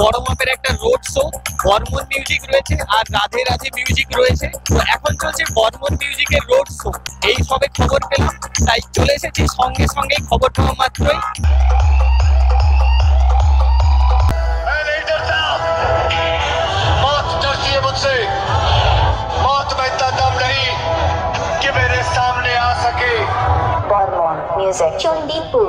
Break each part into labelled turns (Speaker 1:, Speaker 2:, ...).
Speaker 1: বড় মাপের একটা রোড শো। বর্মন মিউজিক রয়েছে আর রাধে রাধে মিউজিক রয়েছে। তো এখন চলছে বর্মন মিউজিকের রোড শো। এই সবে খবর পেলাম, তাই চলে এসেছি সঙ্গে সঙ্গেই খবর পাওয়া মাত্রই।
Speaker 2: Bormon Music Cundipur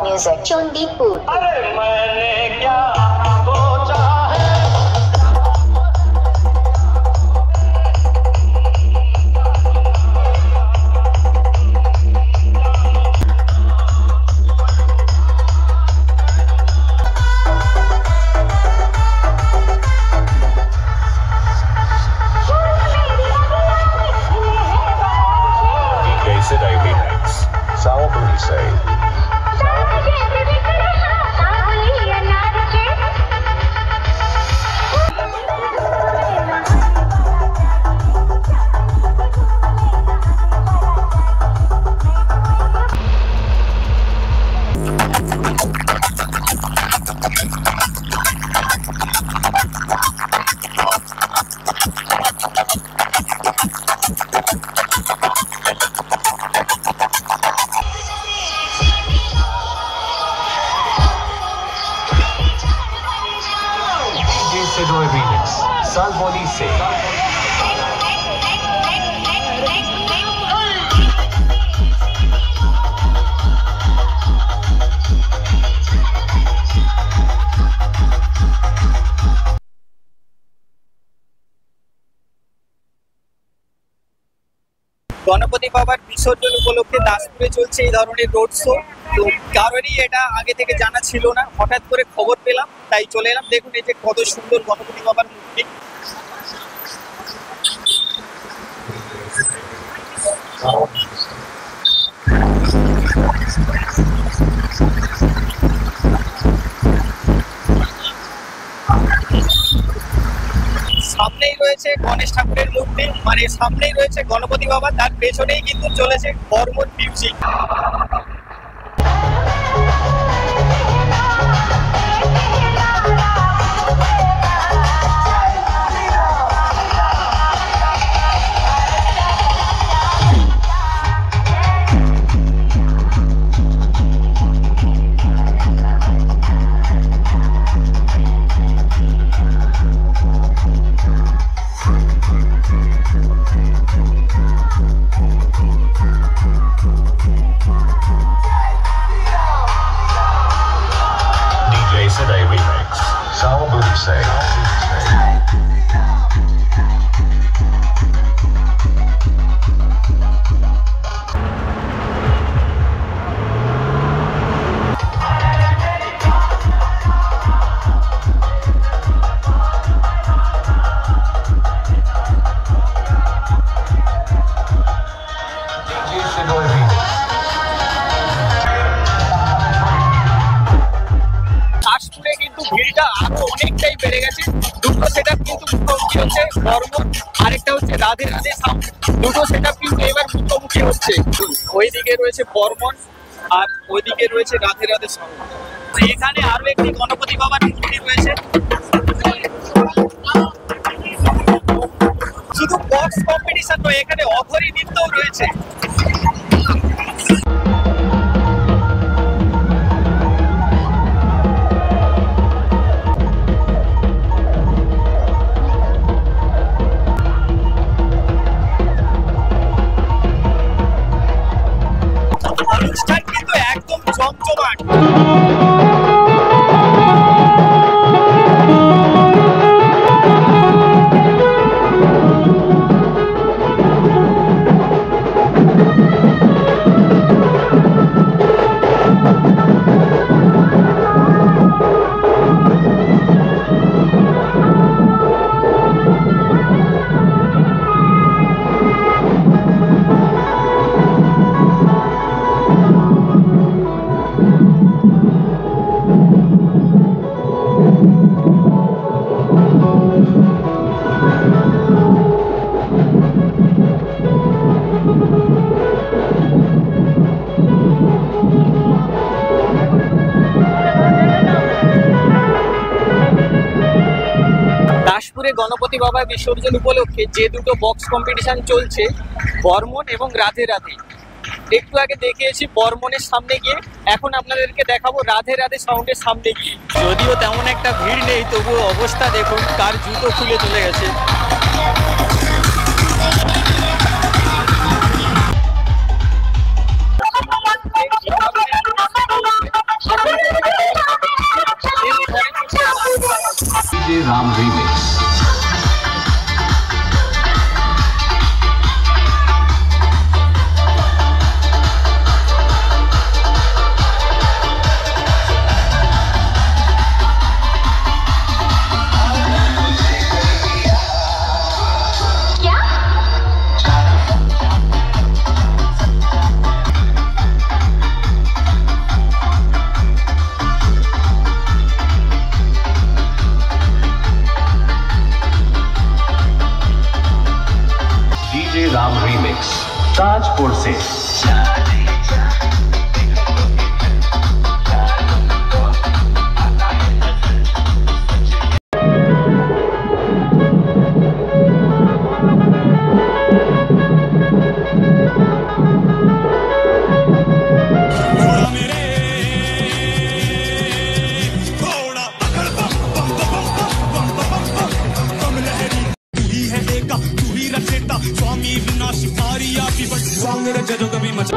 Speaker 2: Music Cundipur
Speaker 3: Salboni se
Speaker 1: Ganapati বাবার বিসর্জন উপলক্ষে দাসপুরে চলছে এই ধরনের রোড শো। তো কারোরই এটা আগে থেকে জানা ছিল না, হঠাৎ করে খবর পেলাম, তাই চলে এলাম। দেখুন এই যে কত সুন্দর গণপতি বাবার মূর্তি। সামনেই রয়েছে গণেশ ঠাকুরের মূর্তি, মানে সামনেই রয়েছে গণপতি বাবা, তার পেছনেই কিন্তু চলেছে বর্মন মিউজিক। ভিড়টা আরো অনেকটাই বেড়ে গেছে। দুটো সেটআপ কিন্তু মুখোমুখি হচ্ছে, বর্মন আরেকটা হচ্ছে রাধে রাধে সাউন্ড। দুটো সেটআপ কিন্তু এবার মুখোমুখি হচ্ছে। ওইদিকে রয়েছে বর্মন আর ওইদিকে রয়েছে রাধে রাধে সাউন্ড। এখানে আরো একটি গণপতি বাবার মূর্তি রয়েছে। শুধু বক্স কম্পিটিশন নয়, এখানে অঘরী নৃত্যও রয়েছে। অনুষ্ঠান কিন্তু একদম জমজমাট। দুর্গাপুরে গণপতি বাবা বিসর্জন উপলক্ষে যে দুটো বক্স কম্পিটিশন চলছে, বর্মন এবং রাধে রাধে। একটু আগে দেখিয়েছি বর্মনের সামনে গিয়ে, এখন আপনাদেরকে দেখাবো রাধে রাধে সাউন্ডের সামনে গিয়ে। যদিও তেমন একটা ভিড় নেই, তবুও অবস্থা দেখুন, কার জুতো খুলে চলে গেছে।
Speaker 3: DJ Ram Remix. DJ Ram Remix. Tajpur से
Speaker 4: स्वामी विनाशी पारिया भी बट स्वांग रजो कभी मचा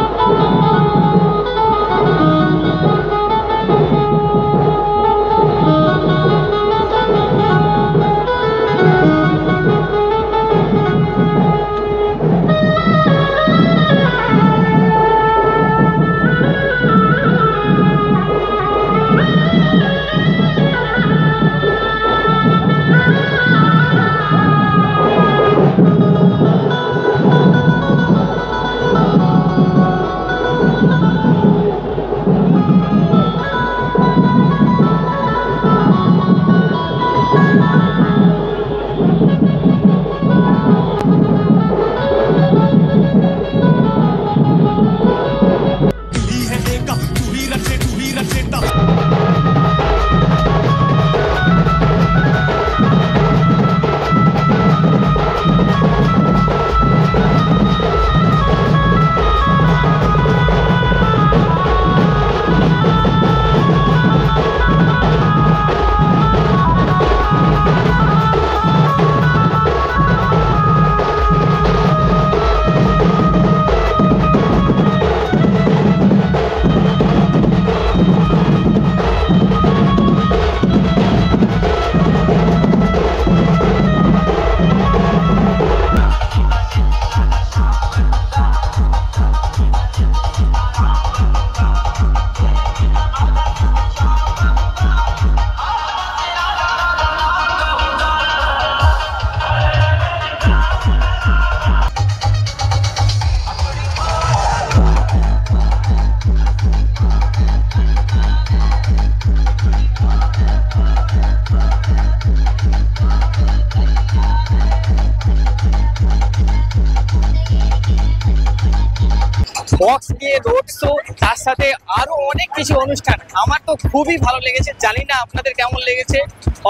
Speaker 1: বক্স দিয়ে রোড শো, তার সাথে আরো অনেক কিছু অনুষ্ঠান। আমার তো খুবই ভালো লেগেছে, জানি না আপনাদের কেমন লেগেছে।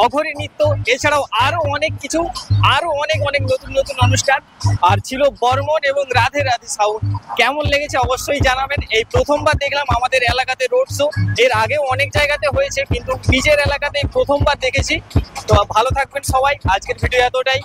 Speaker 1: অঘরী নৃত্য, এছাড়াও আরো অনেক কিছু, আরো অনেক অনেক নতুন নতুন অনুষ্ঠান। আর ছিল বর্মন এবং রাধে রাধে সাউন্ড। কেমন লেগেছে অবশ্যই জানাবেন। এই প্রথমবার দেখলাম আমাদের এলাকাতে রোড শো, এর আগেও অনেক জায়গাতে হয়েছে, কিন্তু নিজের এলাকাতে প্রথমবার দেখেছি। তো ভালো থাকবেন সবাই, আজকের ভিডিও এতটাই।